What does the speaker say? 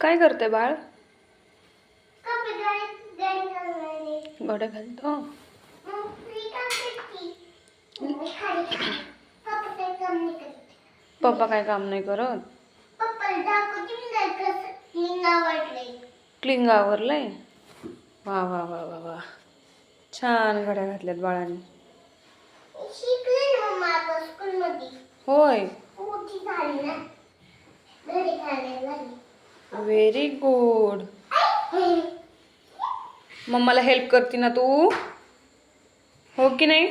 काय करते बाळ? घड्या घालतो. पप्पा काय काम नाही करत. क्लिंग आवरलंय. वा वा वा वा वा, छान घड्या घातल्यात बाळाने. होय, व्हेरी गुड. मम्माला हेल्प करते ना तू, हो की नाही?